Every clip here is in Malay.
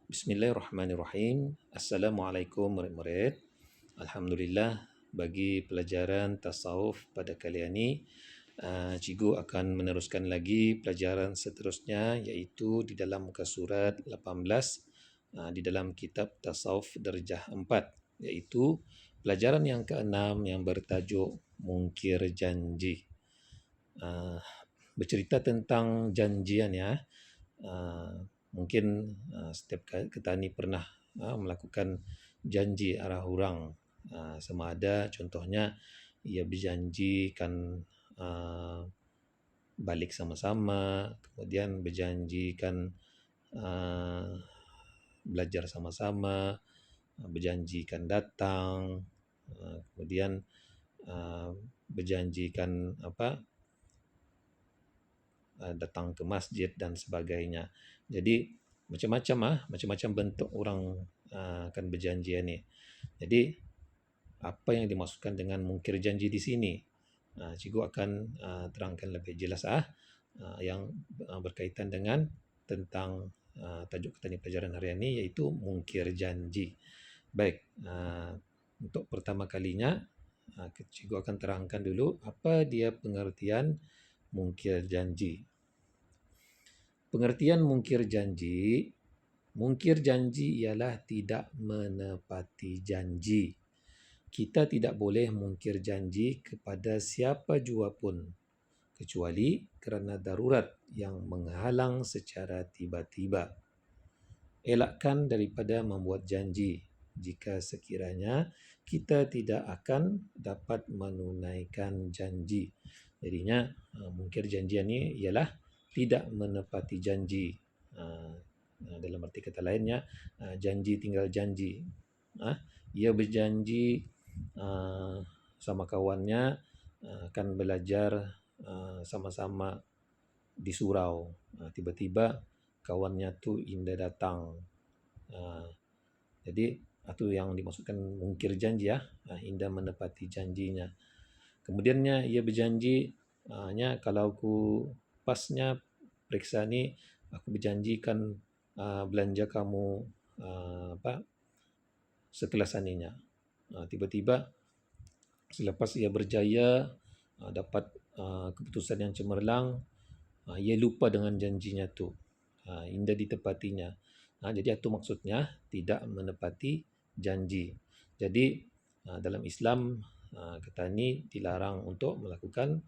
Bismillahirrahmanirrahim. Assalamualaikum murid-murid. Alhamdulillah, bagi pelajaran tasawuf pada kali ini, cikgu akan meneruskan lagi pelajaran seterusnya, iaitu di dalam muka surat 18 di dalam kitab Tasawuf Darjah 4, iaitu pelajaran yang ke-6 yang bertajuk Mungkir Janji. Bercerita tentang janjian ya. Mungkin setiap kita ni pernah melakukan janji arah orang, sama ada contohnya ia berjanjikan balik sama-sama, kemudian berjanjikan belajar sama-sama, berjanjikan datang, kemudian berjanjikan datang ke masjid dan sebagainya. Jadi macam-macam bentuk orang akan berjanji ni. Jadi apa yang dimaksudkan dengan mungkir janji di sini? Cikgu akan terangkan lebih jelas yang berkaitan dengan tentang tajuk kita ni pelajaran hari ini, iaitu mungkir janji. Baik, untuk pertama kalinya cikgu akan terangkan dulu apa dia pengertian mungkir janji. Pengertian mungkir janji ialah tidak menepati janji. Kita tidak boleh mungkir janji kepada siapa jua pun, kecuali kerana darurat yang menghalang secara tiba-tiba. Elakkan daripada membuat janji jika sekiranya kita tidak akan dapat menunaikan janji. Jadinya mungkir janji ini ialah tidak menepati janji. Dalam arti kata lainnya, janji tinggal janji. Ia berjanji sama kawannya akan belajar sama-sama di surau. Tiba-tiba kawannya tu indah datang. Jadi itu yang dimaksudkan mungkir janji ya, indah menepati janjinya. Kemudiannya ia berjanji kalau aku pasnya periksa ni, aku berjanjikan belanja kamu sekelas aninya. Tiba-tiba selepas ia berjaya dapat keputusan yang cemerlang, ia lupa dengan janjinya tu, indah ditepatinya. Jadi itu maksudnya tidak menepati janji. Jadi dalam Islam kita ni dilarang untuk melakukan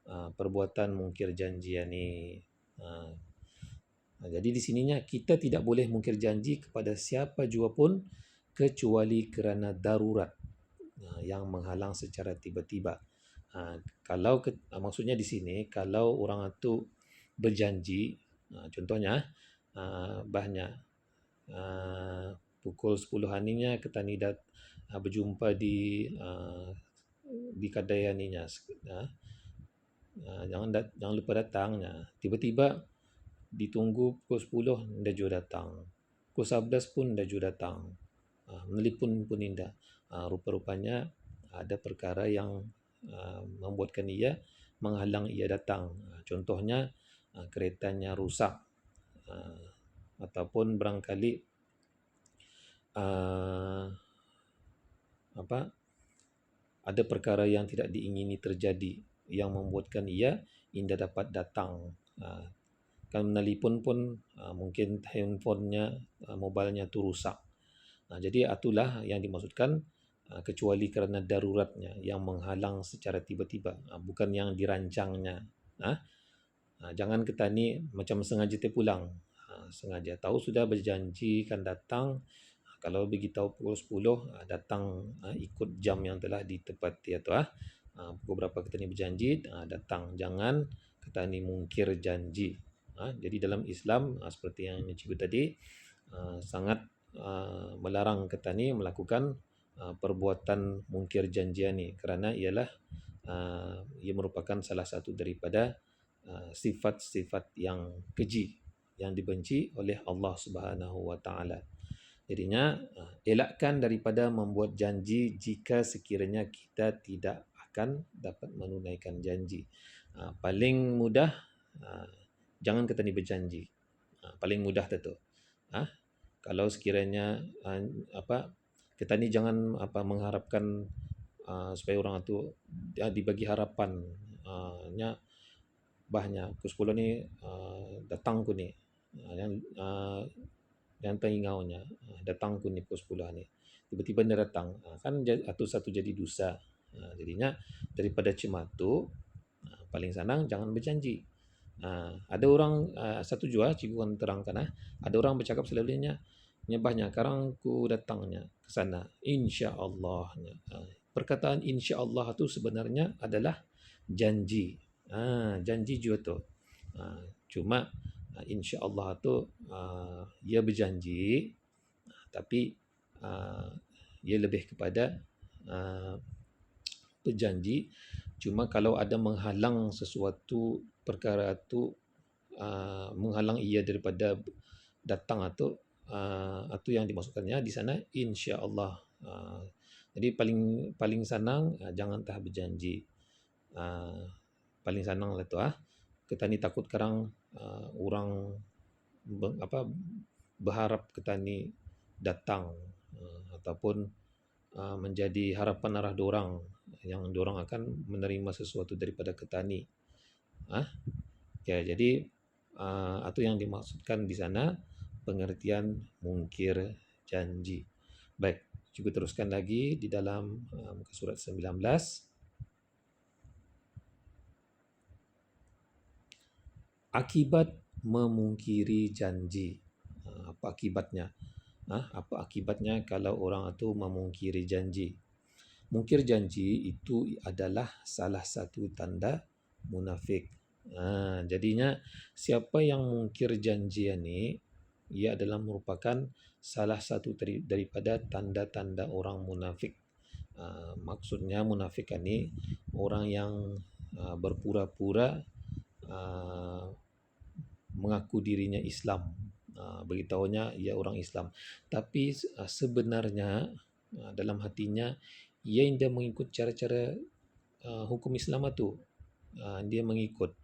perbuatan mungkir janji ni. Jadi di sininya kita tidak boleh mungkir janji kepada siapa jua pun kecuali kerana darurat yang menghalang secara tiba-tiba. Kalau maksudnya di sini kalau orang itu berjanji, contohnya bahnya pukul 10 aninya kita ni berjumpa di kedai aninya. Jangan lupa datang. Tiba-tiba ditunggu pukul 10 dah juga datang. Pukul 11 pun dah juga datang. Menelpon pun indah. Rupa-rupanya ada perkara yang membuatkan ia menghalang ia datang. Contohnya keretanya rusak, ataupun barangkali ada perkara yang tidak diingini terjadi yang membuatkan ia indah dapat datang. Kan menelpon pun mungkin handphonenya, mobilnya tu rusak. Jadi itulah yang dimaksudkan kecuali kerana daruratnya yang menghalang secara tiba-tiba, bukan yang dirancangnya. Jangan kita ni macam sengaja terpulang. Sengaja tahu sudah berjanji kan datang, kalau beritahu pukul 10 datang ikut jam yang telah ditepati atau pukul berapa kita ni berjanji datang. Jangan kita ni mungkir janji. Jadi dalam Islam seperti yang cikgu tadi sangat melarang kita ni melakukan perbuatan mungkir janji ni, kerana ialah ia merupakan salah satu daripada sifat-sifat yang keji yang dibenci oleh Allah Subhanahu Wa Taala. Jadinya elakkan daripada membuat janji jika sekiranya kita tidak akan dapat menunaikan janji. Paling mudah jangan kita ni berjanji. Paling mudah tu. Kalau sekiranya kita ni jangan mengharapkan supaya orang tu dibagi harapan, nya bahnya pukul 10 ni datang ku ni, yang teringaunya datang ku ni pukul 10 ni, tiba-tiba dia datang, kan atau satu jadi dosa. Jadinya daripada cematu, paling senang jangan berjanji. Ada orang satu jua cikgu akan terangkan, ada orang bercakap selalunya nyebahnya karang ku datangnya ke sana insya-Allah. Perkataan insya-Allah tu sebenarnya adalah janji. Janji juga tu. Cuma insya-Allah tu ia berjanji, tapi ia lebih kepada berjanji. Cuma kalau ada menghalang sesuatu perkara tu, menghalang ia daripada datang atau yang dimaksudkannya di sana insya-Allah. Jadi paling senang jangan tah berjanji. Paling senang lah tu kita ni takut karang orang berharap kita ni datang, ataupun menjadi harapan arah dorang yang dorang akan menerima sesuatu daripada kita ni. Jadi itu yang dimaksudkan di sana pengertian mungkir janji. Baik, cuba teruskan lagi di dalam muka surat 19. Akibat memungkiri janji. Apa akibatnya? Apa akibatnya kalau orang itu memungkiri janji? Mungkir janji itu adalah salah satu tanda munafik. Jadinya siapa yang mungkir janji ini, ia adalah merupakan salah satu daripada tanda-tanda orang munafik. Maksudnya munafik ini orang yang berpura-pura mengaku dirinya Islam, beritahunya ia orang Islam, tapi sebenarnya dalam hatinya ia tidak mengikut cara-cara hukum Islam itu. Dia mengikut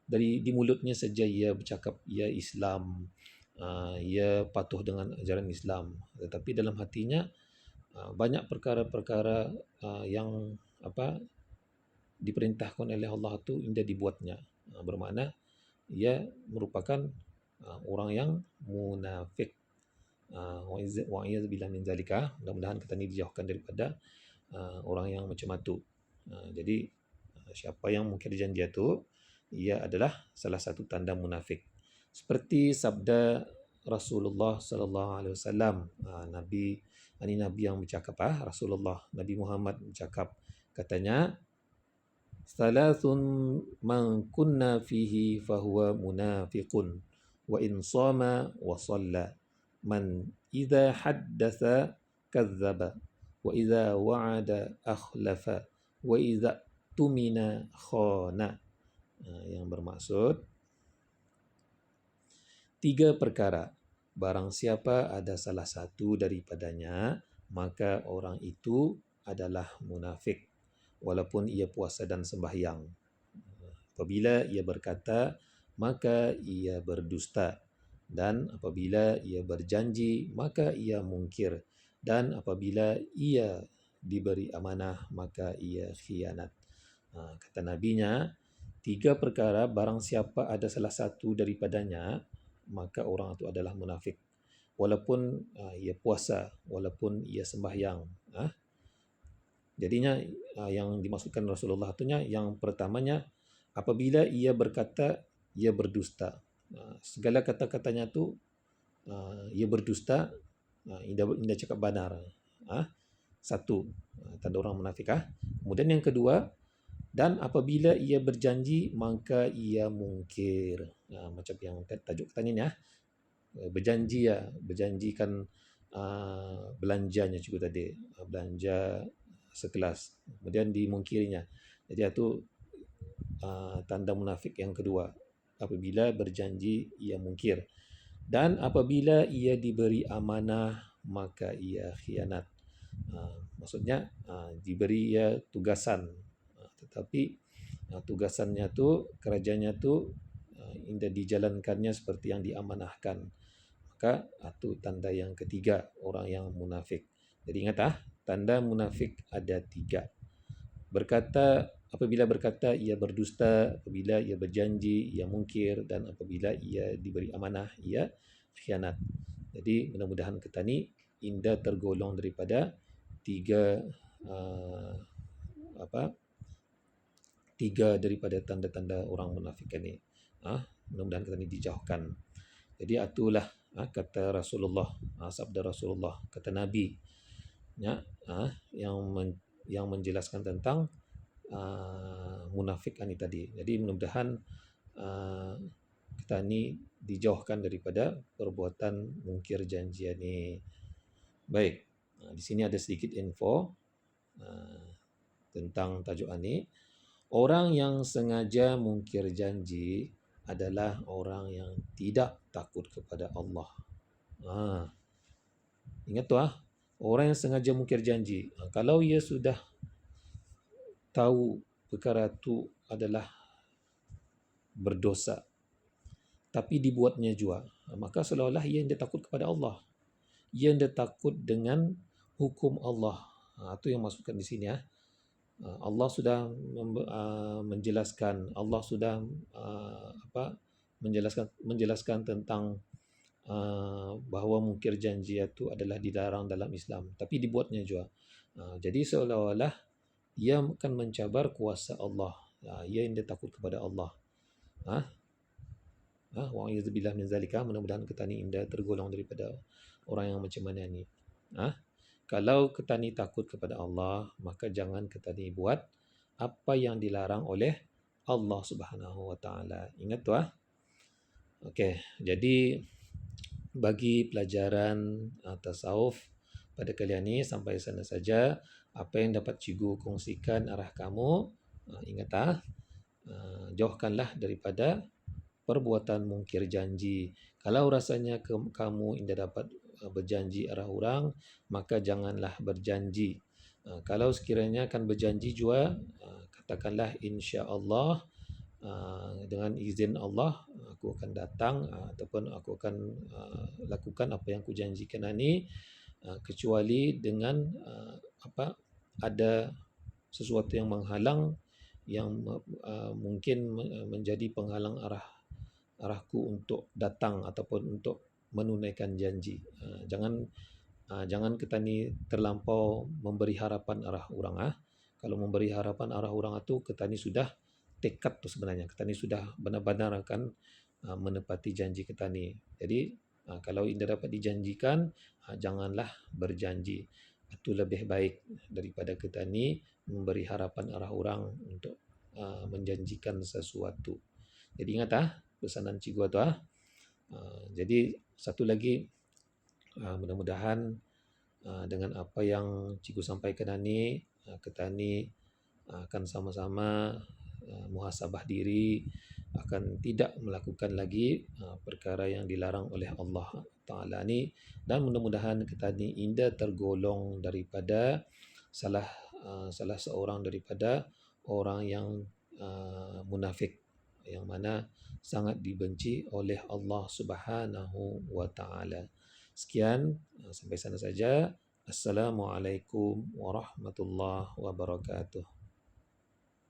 di mulutnya saja ia bercakap ia Islam, ia patuh dengan ajaran Islam, tetapi dalam hatinya banyak perkara-perkara yang diperintahkan oleh Allah itu tidak dibuatnya. Bermakna ia merupakan orang yang munafik. Wa'iyadzubillah min zalika. Mudah-mudahan kita ini dijauhkan daripada orang yang macam itu. Jadi siapa yang mungkir janji itu, ia adalah salah satu tanda munafik. Seperti sabda Rasulullah sallallahu alaihi wasallam, Nabi yang bercakap, Rasulullah Nabi Muhammad bercakap, katanya, "Thalathun man kunna fihi fahuwa munafiqun wa in shama wa shalla man idza haddatsa kadzdzaba wa idza wa'ada akhlafa wa idza tumina khana." Yang bermaksud 3 perkara. Barang siapa ada salah satu daripadanya, maka orang itu adalah munafik, walaupun ia puasa dan sembahyang. Apabila ia berkata, maka ia berdusta. Dan apabila ia berjanji, maka ia mungkir. Dan apabila ia diberi amanah, maka ia khianat. Kata Nabinya, 3 perkara, barang siapa ada salah satu daripadanya, maka orang itu adalah munafik. Walaupun ia puasa, walaupun ia sembahyang. Jadinya yang dimaksudkan Rasulullah itunya, yang pertamanya, apabila ia berkata, ia berdusta. Segala kata-katanya tu ia berdusta, tidak cakap benar. Satu, tanda orang munafik. Kemudian yang kedua, dan apabila ia berjanji, maka ia mungkir. Macam yang tajuk kita ni, berjanji, berjanjikan belanjanya cikgu tadi, belanja sekelas, kemudian dimungkirinya. Jadi itu tanda munafik yang kedua, apabila berjanji ia mungkir, dan apabila ia diberi amanah maka ia khianat. Maksudnya diberi ia tugasan, tetapi tugasannya tu, kerajanya tu tidak dijalankannya seperti yang diamanahkan, maka itu tanda yang ketiga orang yang munafik. Jadi ingat tanda munafik ada 3. Apabila berkata ia berdusta, apabila ia berjanji ia mungkir, dan apabila ia diberi amanah ia khianat. Jadi mudah-mudahan kita ni indah tergolong daripada 3 3 daripada tanda-tanda orang munafik ni. Mudah-mudahan kita ni dijauhkan. Jadi itulah kata Rasulullah, sabda Rasulullah, kata Nabi yang menjelaskan tentang munafik ni tadi. Jadi mudah-mudahan kita ni dijauhkan daripada perbuatan mungkir janji ni. Baik, di sini ada sedikit info tentang tajuk ni. Orang yang sengaja mungkir janji adalah orang yang tidak takut kepada Allah. Ingat tu orang yang sengaja mungkir janji. Kalau ia sudah tahu perkara itu adalah berdosa, tapi dibuatnya juga, maka seolah-olah ia tidak takut kepada Allah. Ia tidak takut dengan hukum Allah. Itu yang masukkan di sini. Allah sudah menjelaskan, Allah sudah menjelaskan tentang bahawa mungkir janji itu adalah dilarang dalam Islam, tapi dibuatnya juga. Jadi seolah-olah ia akan mencabar kuasa Allah. Ia tidak takut kepada Allah. Wa'iyadzubillah min zalika. Mudah-mudahan kita ni indah tergolong daripada orang yang macam mana ni. Kalau kita ni takut kepada Allah, maka jangan kita ni buat apa yang dilarang oleh Allah Subhanahu Wa Taala. Ingat tu Okey, jadi bagi pelajaran tasawuf pada kali ini sampai sana saja. Apa yang dapat cikgu kongsikan arah kamu, ingat jauhkanlah daripada perbuatan mungkir janji. Kalau rasanya kamu tidak dapat berjanji arah orang, maka janganlah berjanji. Kalau sekiranya akan berjanji juga, katakanlah insya-Allah, dengan izin Allah aku akan datang ataupun aku akan lakukan apa yang aku janjikan ini, kecuali dengan ada sesuatu yang menghalang, yang mungkin menjadi penghalang arahku untuk datang ataupun untuk menunaikan janji. Jangan kita ni terlampau memberi harapan arah orang. Kalau memberi harapan arah orang itu, kita ni sudah tekad tu sebenarnya. Kita ni sudah benar-benar akan menepati janji kita ni. Jadi kalau tidak dapat dijanjikan, janganlah berjanji. Itu lebih baik daripada kita ni memberi harapan arah orang untuk menjanjikan sesuatu. Jadi ingat pesanan cikgu tu. Jadi satu lagi, mudah-mudahan dengan apa yang cikgu sampaikan ini, kita ni akan sama-sama muhasabah diri, akan tidak melakukan lagi perkara yang dilarang oleh Allah Ta'ala ni, dan mudah-mudahan kita ni indah tergolong daripada salah seorang daripada orang yang munafik, yang mana sangat dibenci oleh Allah Subhanahu Wa Ta'ala. Sekian, sampai sana saja. Assalamualaikum warahmatullahi wabarakatuh.